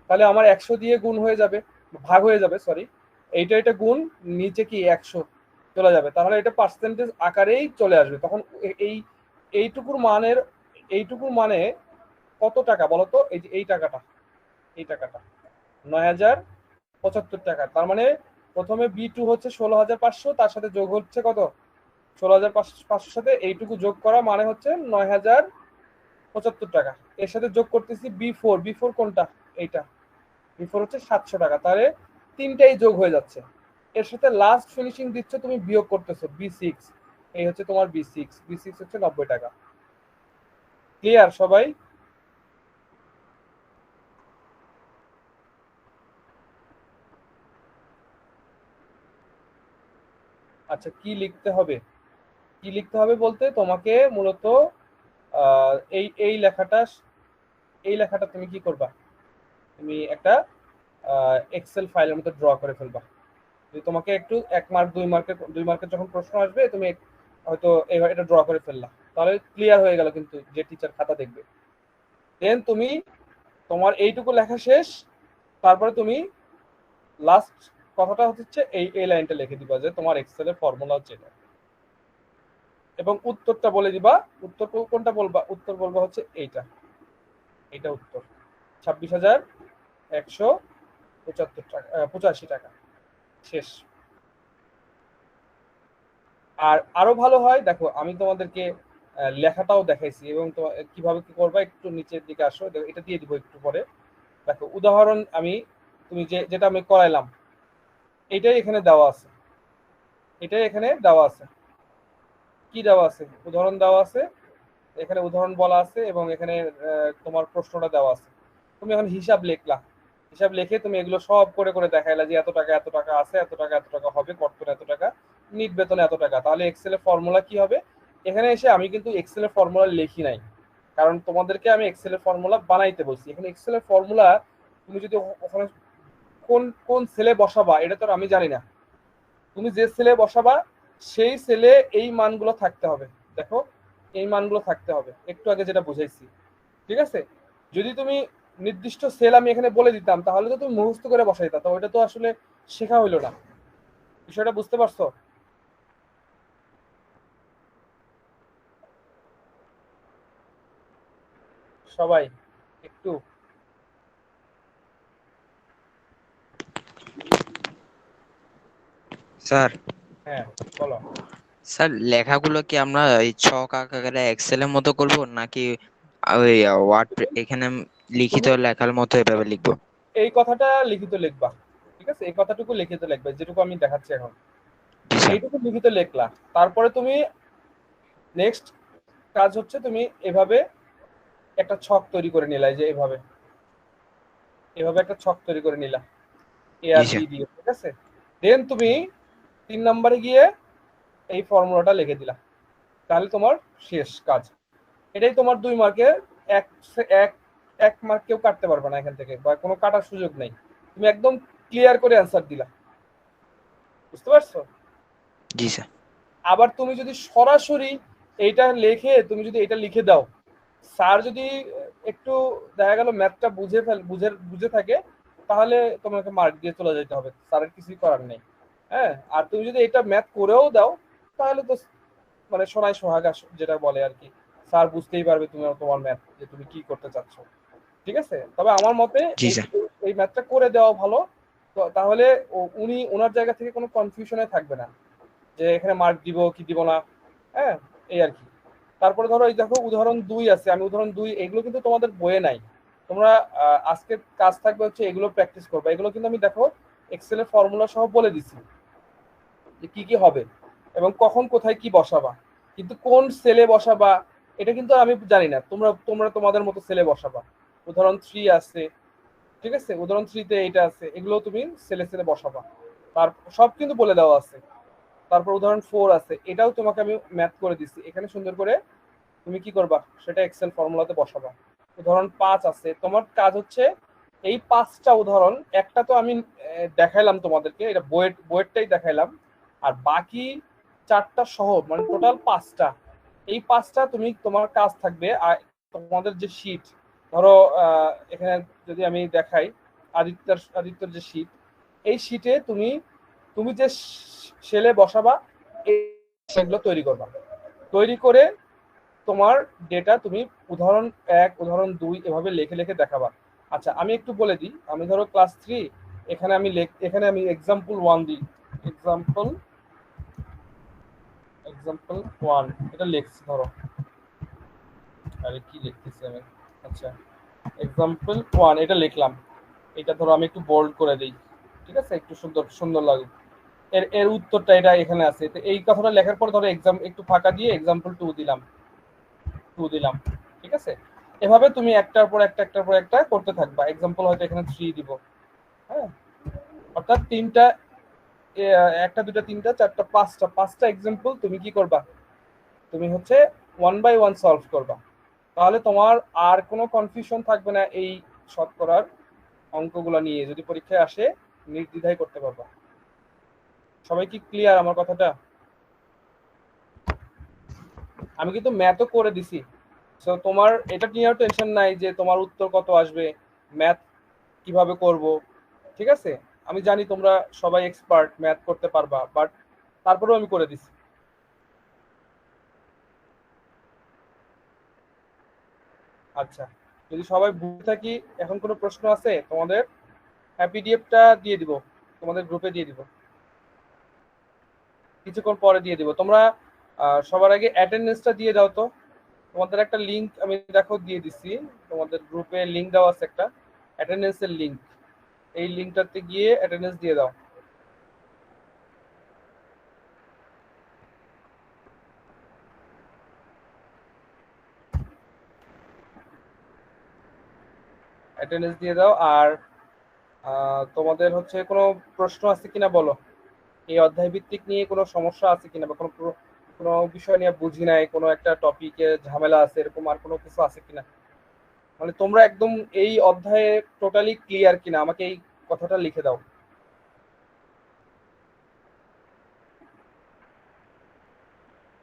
তাহলে আমার 100 দিয়ে গুণ হয়ে যাবে, ভাগ হয়ে যাবে, সরি। এটা গুণ, নিচে কি 100 চলে যাবে, তাহলে এটা পার্সেন্টেজ আকারেই চলে আসবে। তখন এই এইটুকুর মানের, এইটুকুর মানে কত টাকা বলতো? এই যে এই টাকাটা, এই টাকাটা 9075 টাকা। তার মানে প্রথমে বি2 হচ্ছে 16,500, তার সাথে যোগ হচ্ছে কত, 16,500 সাথে এইটুকু যোগ করা মানে হচ্ছে 9,075 টাকা। এর সাথে যোগ করতেছি বি4। বি4 কোনটা? এইটা। বি4 হচ্ছে 700 টাকা। তাহলে তিনটাই যোগ হয়ে যাচ্ছে। এর সাথে লাস্ট ফিনিশিং দিচ্ছ তুমি, বিয়োগ করতেছো বি6। এই হচ্ছে তোমার বি6। বি6 হচ্ছে 90 টাকা। ক্লিয়ার সবাই? আচ্ছা, কি লিখতে হবে? কি লিখতে হবে বলতে তোমাকে মূলত এই এই লেখাটা, এই লেখাটা তুমি কি করবা, তুমি একটা এক্সেল ফাইলের মধ্যে ড্র করে ফেলবা। যদি তোমাকে একটু 1 মার্ক 2 মার্কের, 2 মার্কের যখন প্রশ্ন আসবে, তুমি হয়তো এইভাবে এটা ড্র করে ফেললা, তাহলে ক্লিয়ার হয়ে গেল কিন্তু যে টিচার খাতা দেখবে। দেন তুমি তোমার এইটুকু লেখা শেষ, তারপরে তুমি লাস্ট কথাটা হচ্ছে এই লাইনটা লিখে দিবা যে তোমার এক্সেলের ফর্মুলা হচ্ছে এটা, এবং উত্তরটা বলে দিবা। উত্তর কোনটা বলবা? উত্তর বলবা হচ্ছে এইটা, এইটা উত্তর 26,175 টাকা, 85 টাকা। শেষ। আর আরো ভালো হয়, দেখো আমি তোমাদেরকে লেখাটাও দেখাইছি, এবং কিভাবে কি করবা, একটু নিচের দিকে আসো, এটা দিয়ে দিব একটু পরে। দেখো উদাহরণ, আমি তুমি যেটা আমি করাইলাম, এটাই এখানে দেওয়া আছে, এটাই এখানে দেওয়া আছে। কি দেওয়া আছে? উদাহরণ দেওয়া আছে, এখানে উদাহরণ বলা আছে, এবং এখানে তোমার প্রশ্নটা দেওয়া আছে। তুমি এখন হিসাব লিখলা, হিসাব লিখে তুমি এগুলো সব করে করে দেখাইলা যে এত টাকা এত টাকা আছে, এত টাকা এত টাকা হবে, কর্তন এত টাকা, নিট বেতন এত টাকা। তাহলে এক্সেলের ফর্মুলা কি হবে? এখানে এসে আমি কিন্তু এক্সেলের ফর্মুলা লিখি নাই, কারণ তোমাদেরকে আমি এক্সেলের ফর্মুলা বানাইতে বলছি। এখানে এক্সেলের ফর্মুলা তুমি যদি ওখানে কোন কোন সেলে বসাবা এটা তো আমি জানি না। তুমি যে সেলে বসাবা সেই সেলে এই মানগুলো থাকতে হবে। দেখো এই মানগুলো থাকতে হবে, একটু আগে যেটা বুঝাইছি, ঠিক আছে? যদি তুমি নির্দিষ্ট সেল আমি এখানে বলে দিতাম, তাহলে তো তুমি মুখস্থ করে বসাই দিতা, তো ওইটা তো আসলে শেখা হইলো না। বিষয়টা বুঝতে পারছো সবাই? একটু স্যার। হ্যাঁ বলো। স্যার লেখাগুলো কি আমরা এই ছক আকারে এক্সেলের মতো করব, নাকি ওই ওয়ার্ড এখানে লিখিত তুমি লেখার মতো এভাবে লিখবো? এই কথাটা লিখিত লিখবা, ঠিক আছে? এই কথাটুকু লিখিত লিখবা, যেটুকু আমি দেখাচ্ছি এখন, জি স্যার। এইটুকু লিখিত লিখলা। তারপরে তুমি নেক্সট কাজ হচ্ছে, তুমি এভাবে একটা ছক তৈরি করে নিলা, এই যে এভাবে, এভাবে একটা ছক তৈরি করে নিলা এ জি আর বি স্যার। দিয়ে, ঠিক আছে? দেন তুমি 3 নম্বরে গিয়ে এই ফর্মুলাটা লিখে দিলা, তাহলে তোমার শেষ কাজ। এটাই তোমার 2 মার্কের। এক এক এক মার্ক কেউ কাটতে পারবে না এখান থেকে, বা কোনো কাটার সুযোগ নেই। তুমি একদম ক্লিয়ার করে অ্যান্সার দিলা, বুঝতে পারছো? জি স্যার। আবার তুমি যদি সরাসরি এইটা লিখে তুমি যদি এটা লিখে দাও, স্যার যদি একটু দেখা গেল ম্যাথটা বুঝে থাকে, তাহলে তোমাকে মার্ক দিয়ে চলে যেতে হবে, স্যারের কিছুই করার নেই। হ্যাঁ, আর তুমি যদি এটা ম্যাথ করেও দাও, তাহলে তো মানে সোনায় সোহাগা যেটা বলে আর কি, স্যার বুঝতেই পারবে তুমি তোমার ম্যাথ যে তুমি কি করতে চাচ্ছ। ঠিক আছে, তবে আমার মতে জি এই স্যার। এই ম্যাথটা করে দেওয়া ভালো। তো তাহলে উনি ওনার জায়গা থেকে কোনো কনফিউশনে থাকবে না যে এখানে মার্ক দিব কি দিব না। হ্যাঁ, এই আর কি। তারপরে ধরো এই দেখো উদাহরণ 2 আছে, আমি উদাহরণ 2 এগুলো কিন্তু তোমাদের বইয়ে নাই। তোমরা আজকের কাজ থাকবে হচ্ছে এগুলো প্র্যাকটিস করবে। এগুলো কিন্তু আমি দেখো এক্সেলের ফর্মুলা সহ বলে দিছি যে কি কি হবে এবং কখন কোথায় কি বসাবা, কিন্তু কোন সেলে বসাবা এটা কিন্তু আমি জানি না। তোমরা তোমরা তোমাদের মতো সেলে বসাবা। উদাহরণ 3 আছে, ঠিক আছে, উদাহরণ 3 তে এইটা আছে, এগুলো তুমি সেলে সেলে বসাবা। তার সব কিন্তু বলে দেওয়া আছে। তারপর উদাহরণ 4 আছে, এটাও তোমাকে আমি ম্যাথ করে দিচ্ছি, এখানে সুন্দর করে তুমি কি করবা সেটা এক্সেল ফর্মুলাতে বসাবা। উদাহরণ 5 আছে, তোমার কাজ হচ্ছে এই 5টা উদাহরণ, একটা তো আমি দেখাইলাম তোমাদেরকে, এটা বইয়েরটাই দেখাইলাম, আর বাকি 4টা সহ মানে টোটাল 5টা। এই 5টা তুমি তোমার কাজ থাকবে। আর তোমাদের যে শীট, ধরো এখানে যদি আমি দেখাই আদিত্যর যে শীট, এই শীটে তুমি তুমি যে সেলে বসাবা সেগুলো তৈরি করবা। তৈরি করে তোমার ডেটা তুমি উদাহরণ 1 উদাহরণ 2 এভাবে লিখে লিখে দেখাবা। আচ্ছা, আমি একটু বলে দিই, আমি ধরো ক্লাস 3, এখানে আমি এক্সাম্পল 1 দিই। এক্সাম্পল এক্সাম্পল 1 এটা লিখছি ধরো। আরে কি লিখতেছি আমি? আচ্ছা, এক্সাম্পল 1 এটা লিখলাম। এটা ধরো আমি একটু বোল্ড করে দেই, ঠিক আছে, একটু সুন্দর সুন্দর লাগে। এর এর উত্তরটা এটা এখানে আছে। তো এই কথাটা লেখার পর ধরো এক্সাম একটু ফাঁকা দিয়ে এক্সাম্পল 2 দিলাম, ঠিক আছে। এভাবে তুমি একটার পর একটা করতে থাকবা। এক্সাম্পল হয়তো এখানে 3 দিব। হ্যাঁ, অর্থাৎ তিনটা, একটা দুটা তিনটা চারটা পাঁচটা এক্সাম্পল তুমি কি করবা, তুমি হচ্ছে 1 বাই 1 সলভ করবা। তাহলে তোমার আর কোনো কনফিউশন থাকবে না এই শতকরার অঙ্কগুলো নিয়ে, যদি পরীক্ষায় আসে নির্দ্বিধায় করতে পারবা। সবাই কি ক্লিয়ার আমার কথাটা? আমি কিন্তু ম্যাথও করে দিছি, সো তোমার এটা নিয়েও টেনশন নাই যে তোমার উত্তর কত আসবে, ম্যাথ কিভাবে করব। ঠিক আছে, আমি জানি তোমরা সবাই এক্সপার্ট, ম্যাথ করতে পারবা, বাট তারপরেও আমি করে দিছি। আচ্ছা, যদি সবাই বুঝে থাকি, এখন কোনো প্রশ্ন আছে তোমাদের? পিডিএফটা দিয়ে দিব, তোমাদের গ্রুপে দিয়ে দিব, কিছুক্ষণ পরে দিয়ে দিব। তোমরা সবার আগে অ্যাটেন্ডেন্সটা দিয়ে দাও তো। তোমাদের একটা লিংক আমি দেখো দিয়ে দিছি, তোমাদের গ্রুপে লিংক দেওয়া আছে একটা অ্যাটেন্ডেন্সের লিংক, এই লিংকটাতে গিয়ে অ্যাটেন্ডেন্স দিয়ে দাও। অ্যাটেন্ডেন্স দিয়ে দাও। আর তোমাদের হচ্ছে কোনো প্রশ্ন আছে কিনা বলো, এই অধ্যায় ভিত্তিক নিয়ে কোনো সমস্যা আছে কিনা, বা কোনো কোনো বিষয় নিয়ে বুঝি নাই, কোনো একটা টপিকে ঝামেলা আছে, এরকম আর কোনো কিছু আছে কিনা, মানে তোমরা একদম এই অধ্যায়ে টোটালি ক্লিয়ার কিনা আমাকে এই কথাটা লিখে দাও।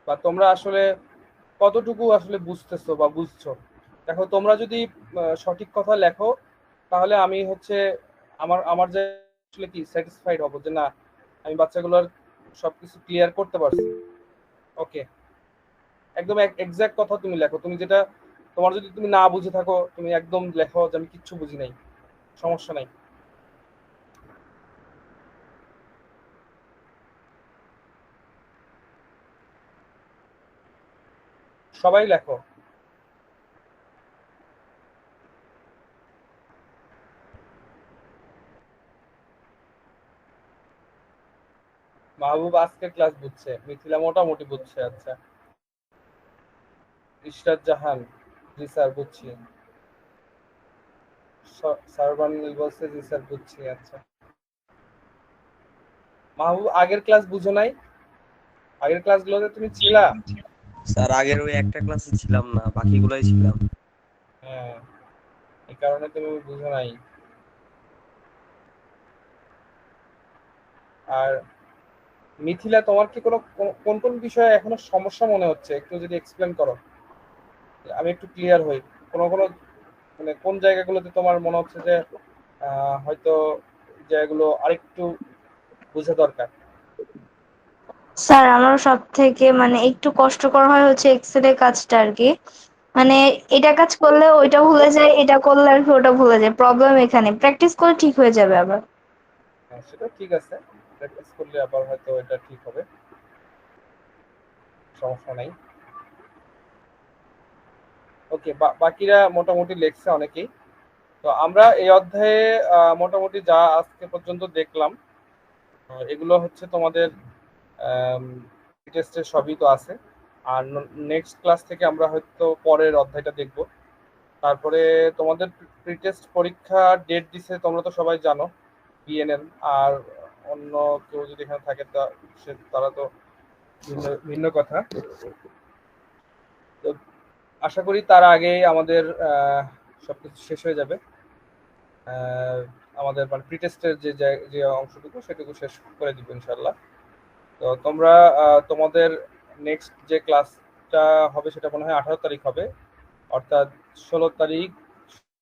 বা তোমরা আসলে কতটুকু আসলে বুঝতেছো বা বুঝছো। দেখো, তোমরা যদি সঠিক কথা লেখো, তাহলে আমি হচ্ছে আমার আমার যে আসলে কি স্যাটিসফাইড হব যে না, আমি বাচ্চাগুলোর সবকিছু ক্লিয়ার করতে পারছি। ওকে, একদম এক্সাক্ট কথা তুমি লেখো, তুমি যেটা তোমার, যদি তুমি না বুঝে থাকো তুমি একদম লেখো যে আমি কিচ্ছু বুঝি নাই, সমস্যা নাই। সবাই লেখো। মাহবুব আজকের ক্লাস বুঝছে, মিথিলা মোটামুটি বুঝছে। আচ্ছা, ইশরাত জাহান, জি স্যার বুঝছি। সারবান বলছে জি স্যার বুঝছি। আচ্ছা, মাহবুব আগের ক্লাস বুঝো নাই? আগের ক্লাসগুলোতে তুমি ছিলা? স্যার আগের ওই একটা ক্লাসে ছিলাম না, বাকিগুলোই ছিলাম। হ্যাঁ, এই কারণে তুমি বুঝো নাই। আর মিথিলা, তোমার কি কোনো কোন কোন বিষয়ে এখনো সমস্যা মনে হচ্ছে, একটু যদি এক্সপ্লেন করো, আমি একটু ক্লিয়ার হই। কোনো কোনো মানে কোন জায়গাগুলোতে তোমার মনে হচ্ছে যে হয়তো জায়গাগুলো আরেকটু বোঝা দরকার? স্যার আমার সব থেকে মানে একটু কষ্টকর হয় হচ্ছে এক্সেলের কাজটা আর কি। মানে এটা কাজ করলে ওইটা ভুলে যায়, এটা করলে আর কি ওটা ভুলে যায়। প্রবলেম এখানে, প্র্যাকটিস করলে ঠিক হয়ে যাবে আবার। হ্যাঁ, সেটা ঠিক আছে, প্র্যাকটিস করলে আবার হয়তো এটা ঠিক হবে, সমস্যা নাই। ওকে, বাকিরা মোটামুটি লেখছে অনেকেই। তো আমরা এই অধ্যায়ে মোটামুটি যা আজকে পর্যন্ত দেখলাম, এগুলো হচ্ছে তোমাদের টেস্টের সবই তো আছে। আর নেক্সট ক্লাস থেকে আমরা হয়তো পরের অধ্যায়টা দেখব। তারপরে তোমাদের প্রি টেস্ট পরীক্ষা ডেট দিছে, তোমরা তো সবাই জানো, বিএনএম। আর অন্য কেউ যদি এখানে থাকে তারা তো ভিন্ন ভিন্ন কথা। তো আশা করি তার আগেই আমাদের সবকিছু শেষ হয়ে যাবে। আমাদের মানে প্রি টেস্টের যে অংশটুকু সেটুকু শেষ করে দিব ইনশাল্লাহ। তো তোমরা তোমাদের নেক্সট যে ক্লাসটা হবে সেটা মনে হয় 18 তারিখ হবে, অর্থাৎ 16 তারিখ,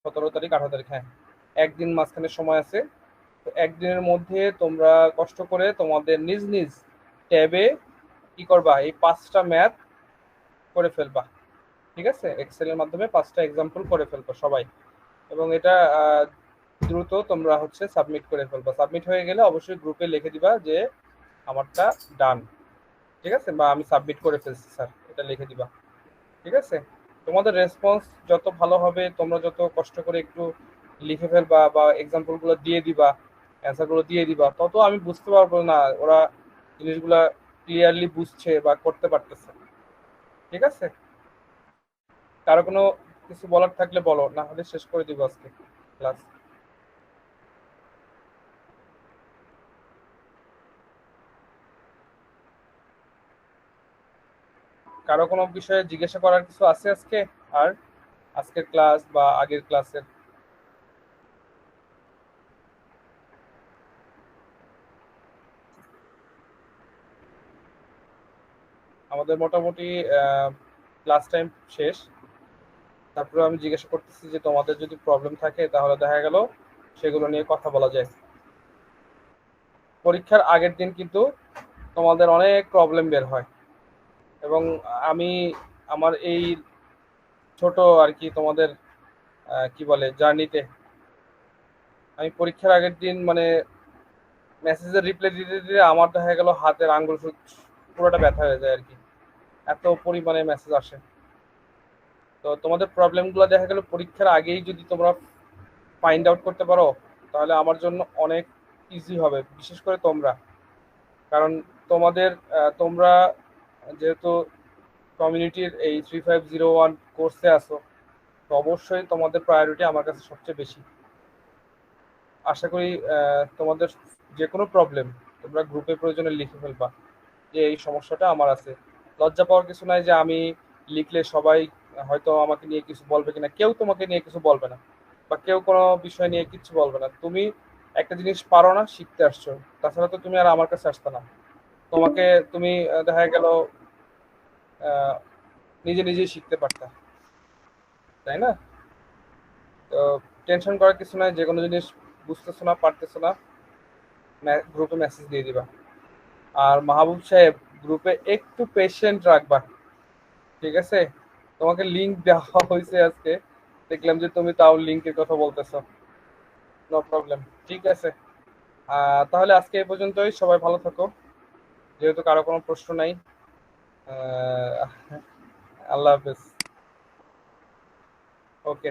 17 তারিখ, 18 তারিখ। হ্যাঁ, একদিন মাঝখানে সময় আছে। তো একদিনের মধ্যে তোমরা কষ্ট করে তোমাদের নিজ নিজ ট্যাবে কি করবা, এই 5টা ম্যাথ করে ফেলবা। ঠিক আছে, এক্সেলের মাধ্যমে 5টা এক্সাম্পল করে ফেলবা সবাই, এবং এটা দ্রুত তোমরা হচ্ছে সাবমিট করে ফেলবা। সাবমিট হয়ে গেলে অবশ্যই গ্রুপে লিখে দিবা যে আমারটা ডান, ঠিক আছে, বা আমি সাবমিট করে ফেলছি স্যার, এটা লিখে দিবা। ঠিক আছে, তোমাদের রেসপন্স যত ভালো হবে, তোমরা যত কষ্ট করে একটু লিখে ফেলবা বা এক্সাম্পলগুলো দিয়ে দিবা, অ্যান্সারগুলো দিয়ে দিবা, তত আমি বুঝতে পারবো না ওরা জিনিসগুলা ক্লিয়ারলি বুঝছে বা করতে পারতেছে। ঠিক আছে, কারো কোনো কিছু বলার থাকলে বলো, না হলে শেষ করে দিব আজকে ক্লাস। কারো কোনো বিষয়ে জিজ্ঞাসা করার কিছু আছে আজকে? আর আজকের ক্লাস বা আগের ক্লাসের? আমাদের মোটামুটি ক্লাস টাইম শেষ। তারপরে আমি জিজ্ঞাসা করতেছি যে তোমাদের যদি প্রবলেম থাকে তাহলে দেখা গেল সেগুলো নিয়ে কথা বলা যায়। পরীক্ষার আগের দিন কিন্তু তোমাদের অনেক প্রবলেম বের হয়, এবং আমি আমার এই ছোট আর কি তোমাদের কি বলে জার্নিতে, আমি পরীক্ষার আগের দিন মানে মেসেজের রিপ্লাই দিতে দিতে আমার দেখা গেল হাতের আঙ্গুল পুরোটা ব্যথা হয়ে যায় আর কি, এত পরিমাণে মেসেজ আসে। তো তোমাদের প্রবলেমগুলো দেখা গেল পরীক্ষার আগেই যদি তোমরা ফাইন্ড আউট করতে পারো তাহলে আমার জন্য অনেক ইজি হবে, বিশেষ করে তোমরা। কারণ তোমরা যেহেতু কমিউনিটির এই 3501 কোর্সে আসো, তো অবশ্যই তোমাদের প্রায়োরিটি আমার কাছে সবচেয়ে বেশি। আশা করি তোমাদের যে কোনো প্রবলেম তোমরা গ্রুপে প্রয়োজনে লিখে ফেলবা যে এই সমস্যাটা আমার আছে। লজ্জা পাওয়ার কিছু নাই যে আমি লিখলে সবাই হয়তো আমাকে নিয়ে কিছু বলবে কিনা, কেউ তোমাকে নিয়ে কিছু বলবে না, বা কেউ কোনো বিষয় নিয়ে কিছু বলবে না। তুমি একটা জিনিস পারো না, শিখতে আসছো, তাছাড়া তো তুমি আর আমার কাছে আসতে না। তুমি দেখা গেল নিজে নিজেই শিখতে পারতা, তাই না? তো টেনশন করার কিছু নাই, যে কোনো জিনিস বুঝতেছো না, পারতেছো না, গ্রুপে মেসেজ দিয়ে দিবা। আর মাহবুব সাহেব, গ্রুপে একটু পেশেন্ট রাখবা, ঠিক আছে? তোমাকে লিংক দেওয়া হয়েছে আজকে, দেখলাম যে তুমি তাও লিংকের কথা বলতেছো। নো প্রবলেম, ঠিক আছে। তাহলে আজকে এই পর্যন্তই, সবাই ভালো থাকো। যেহেতু কারো কোনো প্রশ্ন নাই, আল্লাহ হাফেজ। ওকে।